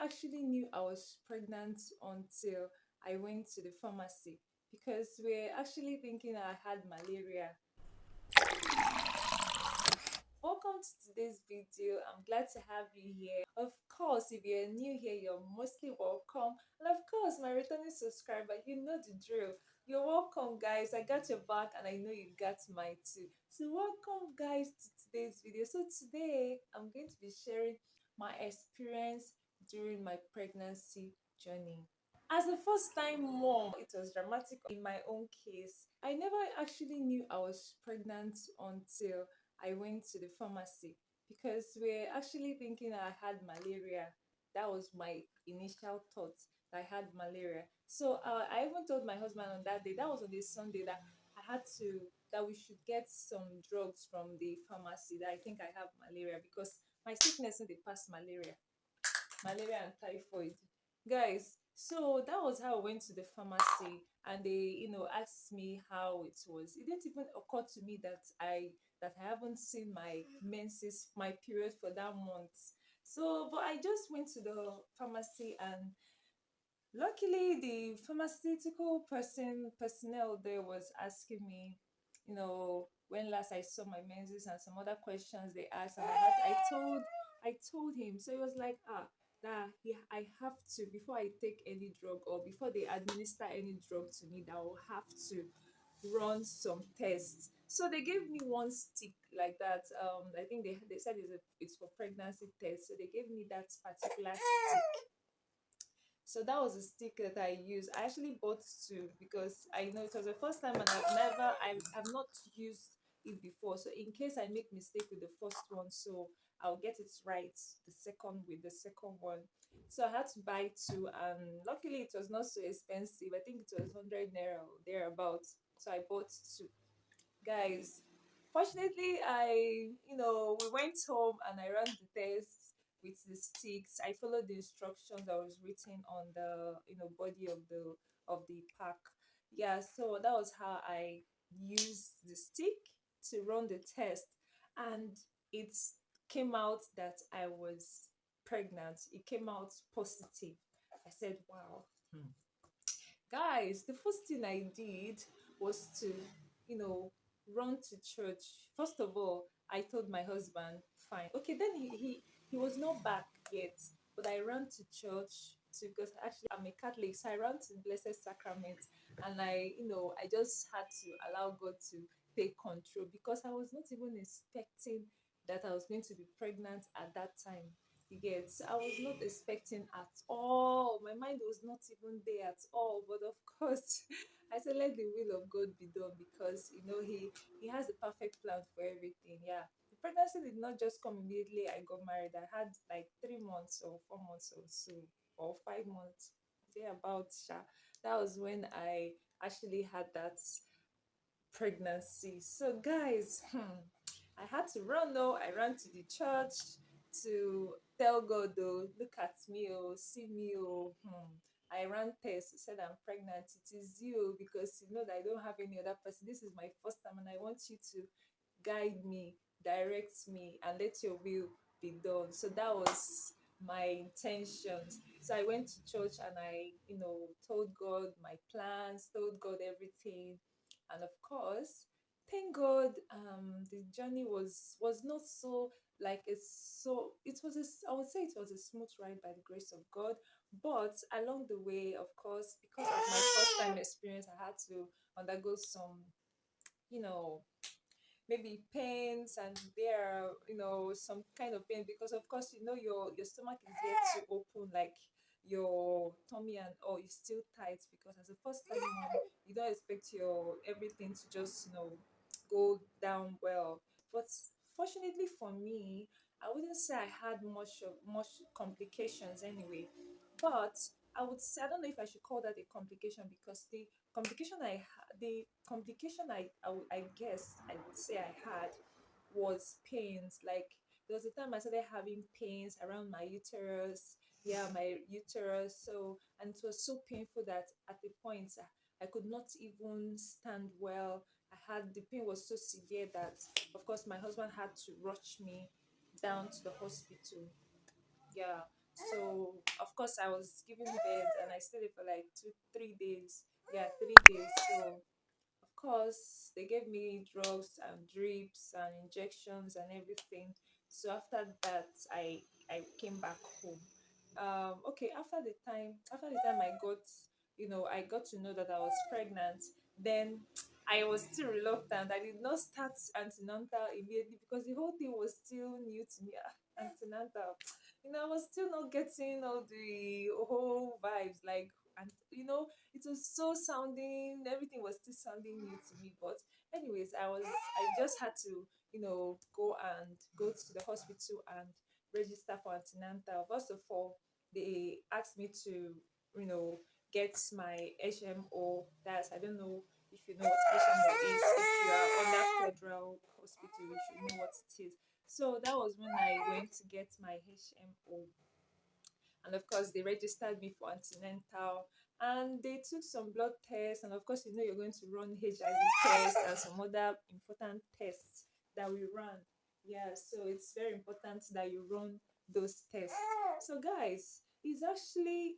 actually knew I was pregnant until I went to the pharmacy because we're actually thinking I had malaria. Welcome to today's video. I'm glad to have you here. Of course, if you're new here, you're mostly welcome. And of course, my returning subscriber, you know the drill. You're welcome, guys. I got your back and I know you got mine too. So, welcome, guys, to today's video. So, today I'm going to be sharing my experience during my pregnancy journey. As a first time mom, it was dramatic in my own case. I never actually knew I was pregnant until I went to the pharmacy because we're actually thinking I had malaria. That was my initial thought that I had malaria. So I even told my husband on that day, that was on the Sunday, that that we should get some drugs from the pharmacy, that I think I have malaria because my sickness no dey pass malaria and typhoid. Guys, so that was how I went to the pharmacy and they, asked me how it was. It didn't even occur to me that I haven't seen my menses, my period for that month. So, but I just went to the pharmacy and luckily the pharmaceutical personnel there was asking me, when last I saw my menses and some other questions they asked, and I told him. So he was like, that yeah, I have to, before I take any drug or before they administer any drug to me, that I will have to run some tests. So they gave me one stick like that. I think they said it's for pregnancy test. So they gave me that particular stick. So that was a stick that I used. I actually bought two because I know it was the first time and I've not used it before. So in case I make mistake with the first one, so I'll get it right the second with the second one. So I had to buy two, and luckily it was not so expensive. I think it was 100 naira or thereabouts. So I bought two. Guys, fortunately, we went home and I ran the test with the sticks. I followed the instructions that was written on the body of the pack. Yeah, so that was how I used the stick to run the test, and it came out that I was pregnant. It came out positive. I said, wow. Guys, the first thing I did was to, you know, run to church. First of all, I told my husband, fine. Okay, then he was not back yet, but I ran to church to, because actually I'm a Catholic, so I ran to Blessed Sacrament, and I just had to allow God to take control because I was not even expecting that I was going to be pregnant at that time. You get, so I was not expecting at all. My mind was not even there at all. But of course, I said, let the will of God be done because He has a perfect plan for everything. Yeah. The pregnancy did not just come immediately. I got married. I had like 3 months or 4 months or so, or 5 months. There about Sha. That was when I actually had that pregnancy. So guys, I had to run though. I ran to the church to tell God, though, look at me, oh, see me, oh. I ran tests, said I'm pregnant. It is you because you know that I don't have any other person. This is my first time, and I want you to guide me, direct me, and let your will be done. So that was my intentions. So I went to church and I told God my plans, told God everything, and of course, thank God, the journey was not so like it's so it was I would say it was a smooth ride by the grace of God, but along the way, of course, because of my first time experience, I had to undergo some, you know maybe pains, and there are some kind of pain because of course your stomach is yet to open, like your tummy and all is still tight because as a first time mom you don't expect your everything to just go down well. But fortunately for me, I wouldn't say I had much complications anyway, but I would say, I don't know if I should call that a complication because the complication I guess I would say I had was pains. Like there was a time I started having pains around my uterus. Yeah, my uterus. So, and it was so painful that at the point I could not even stand well. The pain was so severe that of course my husband had to rush me down to the hospital. Yeah. So of course, I was given bed and I stayed there for like 2, 3 days. Yeah, 3 days. So of course, they gave me drugs and drips and injections and everything. So after that, I came back home. Okay, after the time I got to know that I was pregnant. Then I was still reluctant. I did not start antenatal immediately because the whole thing was still new to me. Antenatal, I was still not getting all the whole vibes. Like, and it was so sounding, everything was still sounding new to me. But anyways, I just had to go to the hospital and register for antenatal. First of all, they asked me to get my HMO. That's, I don't know if you know what HMO is. If you are under federal hospital, you should know what it is. So that was when I went to get my HMO, and of course they registered me for antenatal, and they took some blood tests, and of course you're going to run HIV tests and some other important tests that we run. Yeah, so it's very important that you run those tests. So guys, it's actually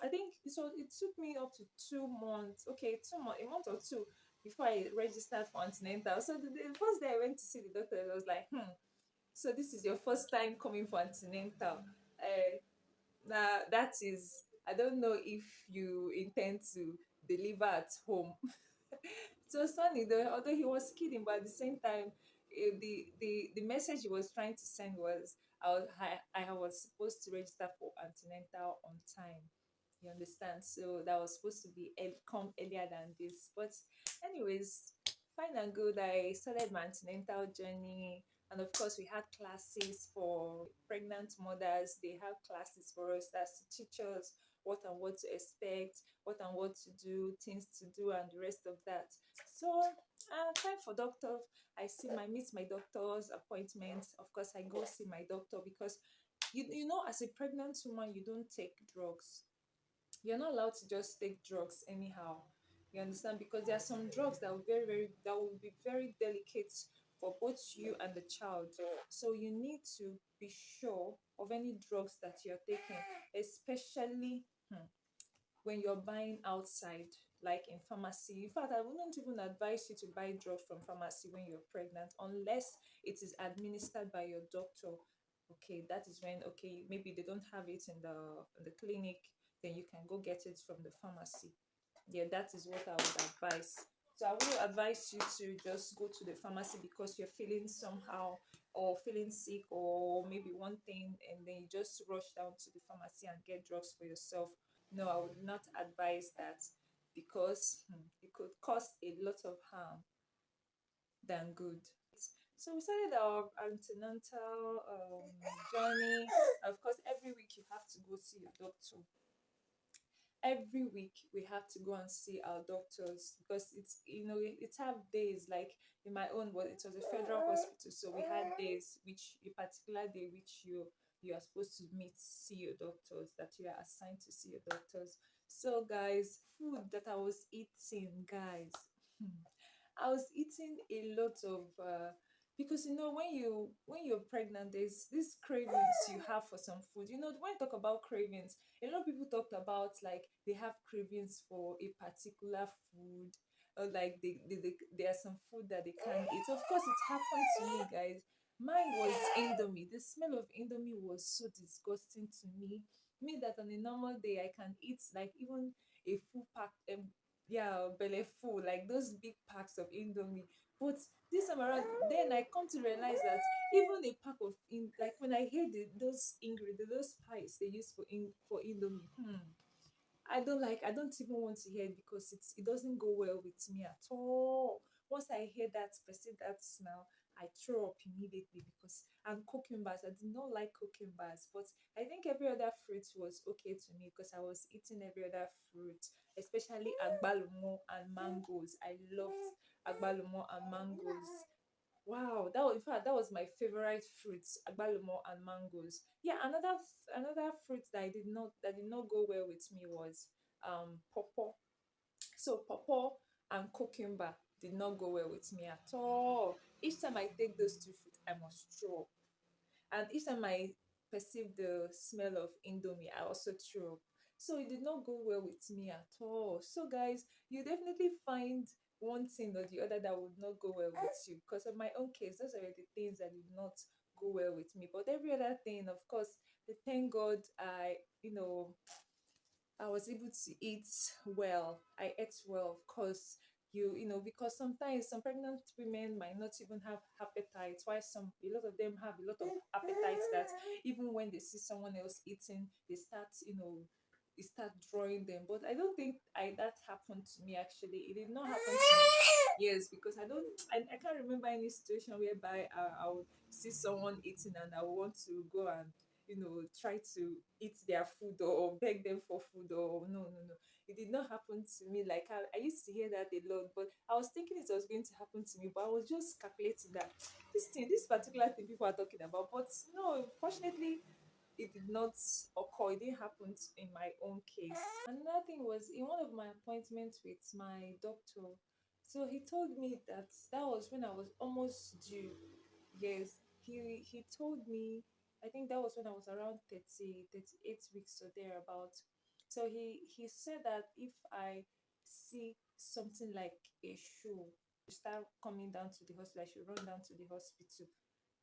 I think it took me up to 2 months, okay, 2 months, a month or two before I registered for antenatal. So the first day I went to see the doctor, I was like, so this is your first time coming for antenatal. Now that is, I don't know if you intend to deliver at home. It was funny though, although he was kidding, but at the same time, the message he was trying to send was I was supposed to register for antenatal on time. You understand? So that was supposed to be come earlier than this. But anyways, fine and good. I started my antenatal journey, and of course, we had classes for pregnant mothers. They have classes for us, that's to teach us what and what to expect, what and what to do, things to do, and the rest of that. So, time for doctor. I meet my doctor's appointment. Of course, I go see my doctor because as a pregnant woman, you don't take drugs. You're not allowed to just take drugs anyhow. You understand? Because there are some drugs that will be very delicate for both you and the child. So you need to be sure of any drugs that you're taking, especially when you're buying outside, like in pharmacy. In fact, I wouldn't even advise you to buy drugs from pharmacy when you're pregnant unless it is administered by your doctor. Okay, that is when, okay, maybe they don't have it in the clinic, then you can go get it from the pharmacy. Yeah, that is what I would advise. So I will advise you to just go to the pharmacy because you're feeling somehow, or feeling sick, or maybe one thing, and then you just rush down to the pharmacy and get drugs for yourself. No, I would not advise that because it could cause a lot of harm than good. So we started our antenatal journey. Of course, every week you have to go see your doctor. Every week we have to go and see our doctors because it's have days, like in my own, but it was a federal hospital, so we had days, which a particular day which you are supposed to see your doctors, that you are assigned to see your doctors. So guys, food that I was eating, guys, I was eating a lot of because when you're pregnant, there's this cravings you have for some food. When you talk about cravings, a lot of people talked about, like, they have cravings for a particular food, or like there are some food that they can't eat. Of course, it happened to me, guys. Mine was indomie. The smell of indomie was so disgusting to me that on a normal day I can eat like even a full pack, yeah, belly full, like those big packs of indomie. But this time around, then I come to realize that even a pack of like when I hear those ingredients, those spice they use for indomie, I don't even want to hear it because it doesn't go well with me at all. Once I hear that, perceive that smell, I throw up immediately. Because and cucumbers, I did not like cucumbers, but I think every other fruit was okay to me because I was eating every other fruit, especially agbalumo and mangoes. I loved agbalumo and mangoes. Wow, in fact, that was my favorite fruits, agbalumo and mangoes. Yeah, another fruit that did not go well with me was pawpaw. So pawpaw and cucumber did not go well with me at all. Each time I take those two fruits, I must throw up. And each time I perceived the smell of Indomie, I also threw up. So it did not go well with me at all. So guys, you definitely find one thing or the other that would not go well with you. Because of my own case, those are the things that did not go well with me. But every other thing, of course, thank God I was able to eat well. I ate well, of course. Because sometimes some pregnant women might not even have appetite. Why a lot of them have a lot of appetite that even when they see someone else eating, they start drawing them. But I don't think that happened to me actually. It did not happen to me. Yes, because I can't remember any situation whereby I would see someone eating and I would want to go and try to eat their food or beg them for food. Or no, it did not happen to me. Like I used to hear that a lot, but I was thinking it was going to happen to me, but I was just calculating that this particular thing people are talking about. But no, fortunately it did not occur. It didn't happen in my own case. Another thing was in one of my appointments with my doctor. So he told me that was when I was almost due. Yes, he told me, I think that was when I was around 38 weeks or thereabout. So he said that if I see something like a shoe, start coming down to the hospital, I should run down to the hospital.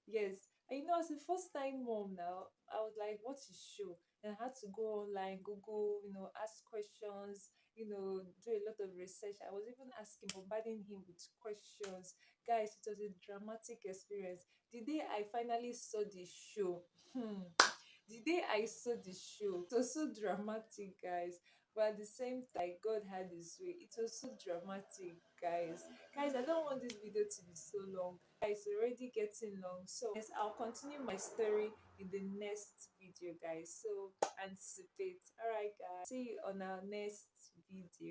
Yes. And as a first time mom now, I was like, what is show? And I had to go online, Google, ask questions, do a lot of research. I was even asking, bombarding him with questions. Guys, it was a dramatic experience. The day I finally saw the show, the day I saw the show, it was so dramatic, guys. But at the same time, God had his way. It was so dramatic, guys. Guys, I don't want this video to be so long. Guys, already getting long. So yes, I'll continue my story in the next video, guys. So anticipate. Alright, guys. See you on our next video.